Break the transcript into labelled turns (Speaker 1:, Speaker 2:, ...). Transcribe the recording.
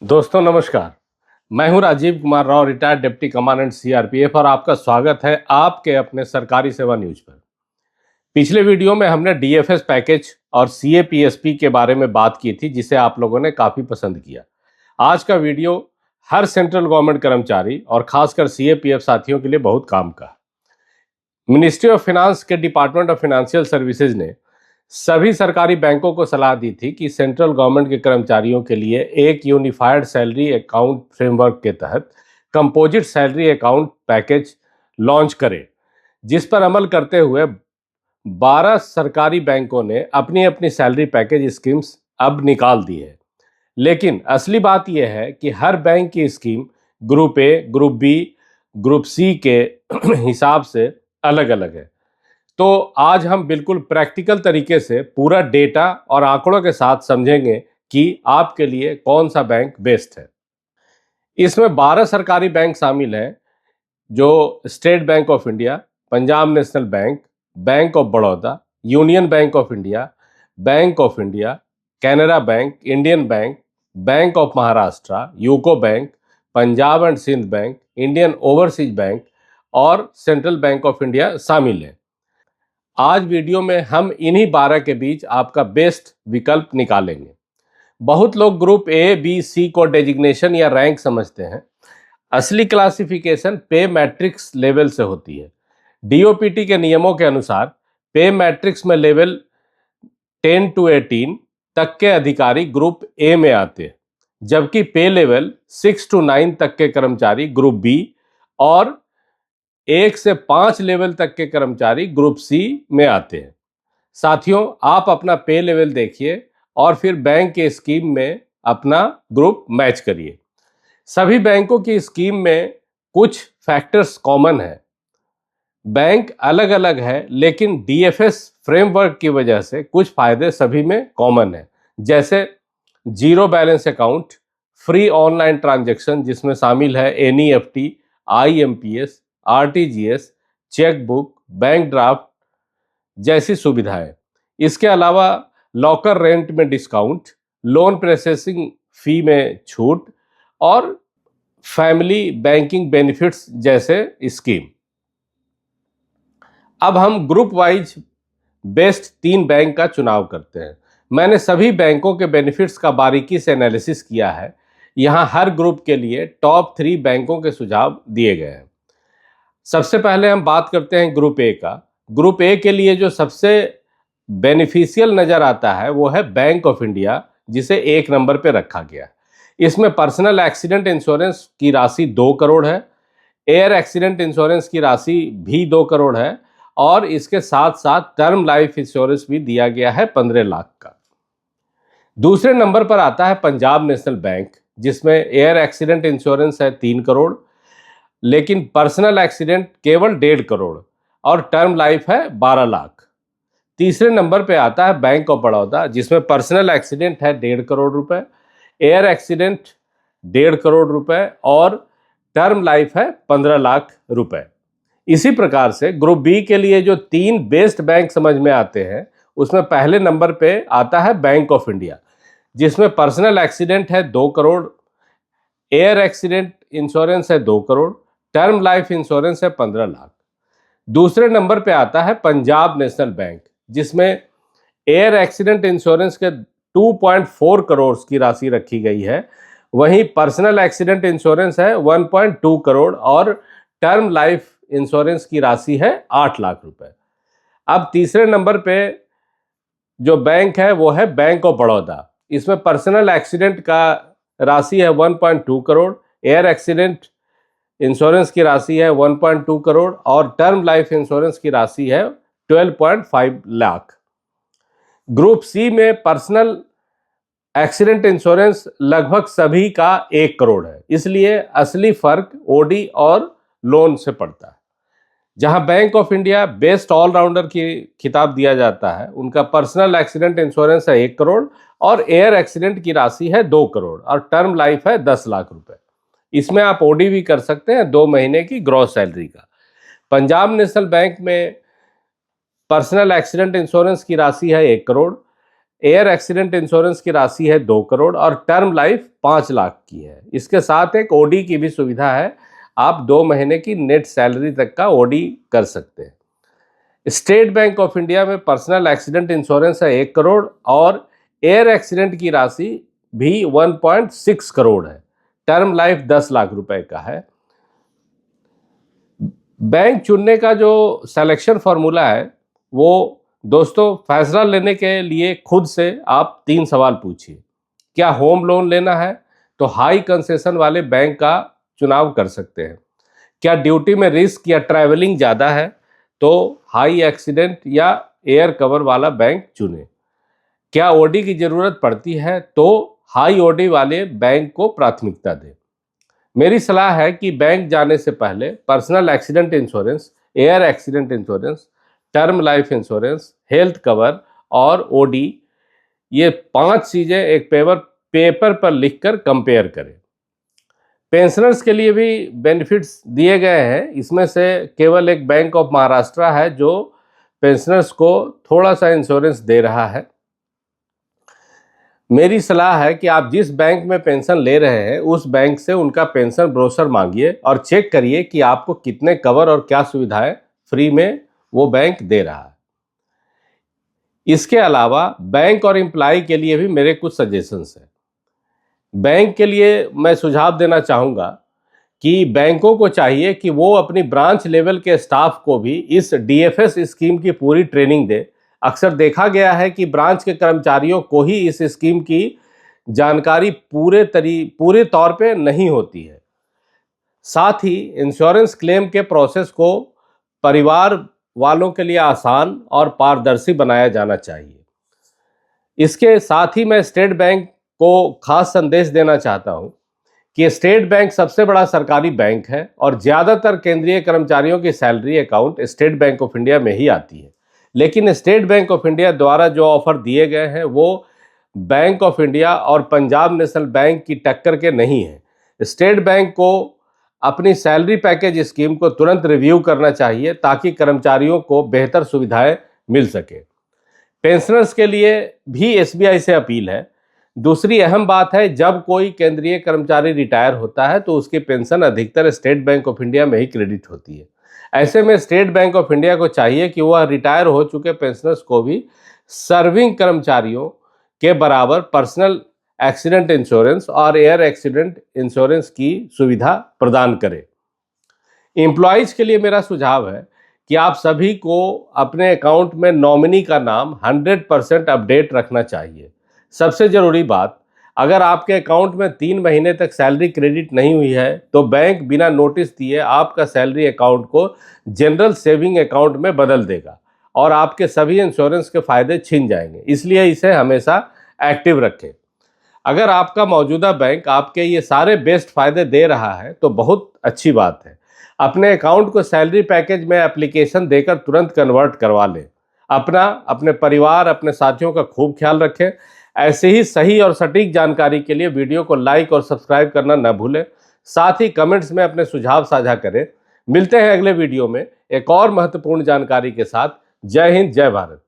Speaker 1: दोस्तों नमस्कार। मैं हूं Rajiv Kumar Rao, retired deputy commandant CRPF, और आपका स्वागत है आपके अपने सरकारी सेवा न्यूज पर। पिछले वीडियो में हमने डीएफएस पैकेज और सीएपीएसपी के बारे में बात की थी, जिसे आप लोगों ने काफी पसंद किया। आज का वीडियो हर सेंट्रल गवर्नमेंट कर्मचारी और खासकर सीएपीएफ साथियों के लिए बहुत काम का है। मिनिस्ट्री ऑफ फाइनेंस के डिपार्टमेंट ऑफ फाइनेंशियल सर्विसेज ने सभी सरकारी बैंकों को सलाह दी थी कि सेंट्रल गवर्नमेंट के कर्मचारियों के लिए एक यूनिफाइड सैलरी अकाउंट फ्रेमवर्क के तहत composite salary account package launch करें, जिस पर अमल करते हुए 12 सरकारी बैंकों ने अपनी अपनी सैलरी पैकेज स्कीम्स अब निकाल दी है। लेकिन असली बात यह है कि हर बैंक की scheme group A, group B, group C के हिसाब से अलग अलग है। तो आज हम बिल्कुल प्रैक्टिकल तरीके से पूरा डेटा और आंकड़ों के साथ समझेंगे कि आपके लिए कौन सा बैंक बेस्ट है। इसमें 12 सरकारी बैंक शामिल हैं, जो state bank of India, Punjab national bank, bank of Baroda, union bank of India, bank of India, Canara bank, Indian bank, bank of Maharashtra, UCO bank, Punjab and Sindh bank, Indian overseas bank और सेंट्रल बैंक ऑफ इंडिया शामिल है। आज video में हम इन्हीं 12 के बीच आपका best विकल्प निकालेंगे। बहुत लोग ग्रुप ए, बी, सी को डेजिग्नेशन या रैंक समझते हैं। असली क्लासिफिकेशन पे मैट्रिक्स लेवल से होती है। डीओपीटी के नियमों के अनुसार पे मैट्रिक्स में लेवल 10 to 18 तक के अधिकारी ग्रुप ए में आते हैं, जबकि पे लेवल 6 to 9 तक के कर्मचारी ग्रुप बी और 1 से 5 लेवल तक के कर्मचारी ग्रुप सी में आते हैं। साथियों, आप अपना पे लेवल देखिए और फिर बैंक के स्कीम में अपना ग्रुप मैच करिए। सभी बैंकों की स्कीम में कुछ फैक्टर्स कॉमन है। बैंक अलग अलग है, लेकिन डीएफएस फ्रेमवर्क की वजह से कुछ फायदे सभी में कॉमन है, जैसे zero balance account, free online transaction जिसमें शामिल है NEFT, IMPS, RTGS, chequebook, bank draft जैसी सुविधाएं। इसके अलावा लॉकर रेंट में डिस्काउंट, लोन प्रोसेसिंग फी में छूट और फैमिली बैंकिंग बेनिफिट्स जैसे स्कीम। अब हम ग्रुप वाइज बेस्ट 3 बैंक का चुनाव करते हैं। मैंने सभी बैंकों के बेनिफिट्स का बारीकी से एनालिसिस किया है। यहाँ हर ग्रुप के लिए टॉप 3 बैंकों के सुझाव दिए गए हैं। सबसे पहले हम बात करते हैं ग्रुप ए का। ग्रुप ए के लिए जो सबसे बेनिफिशियल नजर आता है वो है बैंक ऑफ इंडिया, जिसे 1 नंबर पे रखा गया। इसमें पर्सनल एक्सीडेंट इंश्योरेंस की राशि 2 करोड़ है, एयर एक्सीडेंट इंश्योरेंस की राशि भी 2 करोड़ है और इसके साथ साथ टर्म लाइफ इंश्योरेंस भी दिया गया है 15 लाख का। दूसरे नंबर पर आता है पंजाब नेशनल बैंक, जिसमें एयर एक्सीडेंट इंश्योरेंस है 3 करोड़, लेकिन पर्सनल एक्सीडेंट केवल 1.5 करोड़ और टर्म लाइफ है 12 लाख। तीसरे नंबर पे आता है बैंक ऑफ बड़ौदा, जिसमें पर्सनल एक्सीडेंट है 1.5 करोड़ रुपए, एयर एक्सीडेंट 1.5 करोड़ रुपए और टर्म लाइफ है 15 लाख रुपए। इसी प्रकार से ग्रुप बी के लिए जो 3 बेस्ट बैंक समझ में आते हैं, उसमें पहले नंबर पे आता है बैंक ऑफ इंडिया, जिसमें पर्सनल एक्सीडेंट है 2 करोड़, एयर एक्सीडेंट इंश्योरेंस है 2 करोड़, टर्म लाइफ इंश्योरेंस है 15 लाख। दूसरे नंबर पे आता है पंजाब नेशनल बैंक, जिसमें एयर एक्सीडेंट इंश्योरेंस के 2.4 करोड़ की राशि रखी गई है। वहीं पर्सनल एक्सीडेंट इंश्योरेंस है 1.2 करोड़ और टर्म लाइफ इंश्योरेंस की राशि है 8 लाख रुपए। अब तीसरे नंबर पे जो बैंक है वो है बैंक ऑफ बड़ौदा। इसमें पर्सनल एक्सीडेंट का राशि है 1.2 करोड़, एयर एक्सीडेंट इंश्योरेंस की राशि है 1.2 करोड़ और टर्म लाइफ इंश्योरेंस की राशि है 12.5 लाख। ग्रुप सी में पर्सनल एक्सीडेंट इंश्योरेंस लगभग सभी का 1 करोड़ है, इसलिए असली फर्क ओडी और लोन से पड़ता है। जहां bank of India best all rounder की खिताब दिया जाता है, उनका पर्सनल एक्सीडेंट इंश्योरेंस है 1 करोड़ और एयर एक्सीडेंट की राशि है 2 करोड़ और टर्म लाइफ है 10 लाख रुपए। इसमें आप ओडी भी कर सकते हैं 2 महीने की ग्रॉस सैलरी का। पंजाब नेशनल बैंक में पर्सनल एक्सीडेंट इंश्योरेंस की राशि है 1 करोड़, एयर एक्सीडेंट इंश्योरेंस की राशि है 2 करोड़ और टर्म लाइफ 5 लाख की है। इसके साथ एक ओडी की भी सुविधा है, आप 2 महीने की नेट सैलरी तक का ओडी कर सकते हैं। स्टेट बैंक ऑफ इंडिया में पर्सनल एक्सीडेंट इंश्योरेंस है 1 करोड़ और एयर एक्सीडेंट की राशि भी 1.6 करोड़ है। टर्म लाइफ 10 लाख रुपए का है। बैंक चुनने का जो सिलेक्शन फॉर्मूला है वो दोस्तों, फैसला लेने के लिए खुद से आप 3 सवाल पूछिए। क्या होम लोन लेना है तो हाई कंसेशन वाले बैंक का चुनाव कर सकते हैं। क्या ड्यूटी में रिस्क या ट्रैवलिंग ज़्यादा है तो हाई एक्सीडेंट या एयर कवर वाला बैंक चुने। क्या ओडी की ज़रूरत पड़ती है तो हाई ओडी वाले बैंक को प्राथमिकता दें। मेरी सलाह है कि बैंक जाने से पहले personal accident insurance, air accident insurance, term life insurance, health cover और ओडी, ये 5 चीज़ें एक पेपर पर लिखकर कंपेयर करें। पेंशनर्स के लिए भी बेनिफिट्स दिए गए हैं। इसमें से केवल एक बैंक ऑफ महाराष्ट्र है जो पेंशनर्स को थोड़ा सा इंश्योरेंस दे रहा है। मेरी सलाह है कि आप जिस बैंक में पेंशन ले रहे हैं उस बैंक से उनका पेंशन ब्रोशर मांगिए और चेक करिए कि आपको कितने कवर और क्या सुविधाएं फ्री में वो बैंक दे रहा है। इसके अलावा बैंक और एम्प्लॉय के लिए भी मेरे कुछ सजेशंस हैं। बैंक के लिए मैं सुझाव देना चाहूँगा कि बैंकों को चाहिए कि वो अपनी ब्रांच लेवल के स्टाफ को भी इस डीएफएस स्कीम की पूरी ट्रेनिंग दे। अक्सर देखा गया है कि ब्रांच के कर्मचारियों को ही इस स्कीम की जानकारी पूरे तौर पे नहीं होती है। साथ ही इंश्योरेंस क्लेम के प्रोसेस को परिवार वालों के लिए आसान और पारदर्शी बनाया जाना चाहिए। इसके साथ ही मैं स्टेट बैंक को खास संदेश देना चाहता हूं कि स्टेट बैंक सबसे बड़ा सरकारी बैंक है और ज़्यादातर केंद्रीय कर्मचारियों की salary account state bank of India में ही आती है। लेकिन स्टेट बैंक ऑफ इंडिया द्वारा जो ऑफर दिए गए हैं वो बैंक ऑफ इंडिया और पंजाब नेशनल बैंक की टक्कर के नहीं है। स्टेट बैंक को अपनी सैलरी पैकेज स्कीम को तुरंत रिव्यू करना चाहिए ताकि कर्मचारियों को बेहतर सुविधाएं मिल सके। पेंशनर्स के लिए भी एसबीआई से अपील है। दूसरी अहम बात है, जब कोई केंद्रीय कर्मचारी रिटायर होता है तो उसकी पेंशन अधिकतर स्टेट बैंक ऑफ इंडिया में ही क्रेडिट होती है। ऐसे में स्टेट बैंक ऑफ इंडिया को चाहिए कि वह रिटायर हो चुके पेंशनर्स को भी सर्विंग कर्मचारियों के बराबर पर्सनल एक्सीडेंट इंश्योरेंस और एयर एक्सीडेंट इंश्योरेंस की सुविधा प्रदान करे। एम्प्लॉयज़ के लिए मेरा सुझाव है कि आप सभी को अपने अकाउंट में नॉमिनी का नाम 100% अपडेट रखना चाहिए। सबसे ज़रूरी बात, अगर आपके अकाउंट में 3 महीने तक सैलरी क्रेडिट नहीं हुई है तो बैंक बिना नोटिस दिए आपका सैलरी अकाउंट को जनरल सेविंग अकाउंट में बदल देगा और आपके सभी इंश्योरेंस के फ़ायदे छिन जाएंगे। इसलिए इसे हमेशा एक्टिव रखें। अगर आपका मौजूदा बैंक आपके ये सारे बेस्ट फ़ायदे दे रहा है तो बहुत अच्छी बात है। अपने अकाउंट को सैलरी पैकेज में एप्लीकेशन देकर तुरंत कन्वर्ट करवा लें। अपने परिवार, अपने साथियों का खूब ख्याल रखें। ऐसे ही सही और सटीक जानकारी के लिए वीडियो को लाइक और सब्सक्राइब करना न भूलें। साथ ही कमेंट्स में अपने सुझाव साझा करें। मिलते हैं अगले वीडियो में एक और महत्वपूर्ण जानकारी के साथ। जय हिंद, जय भारत।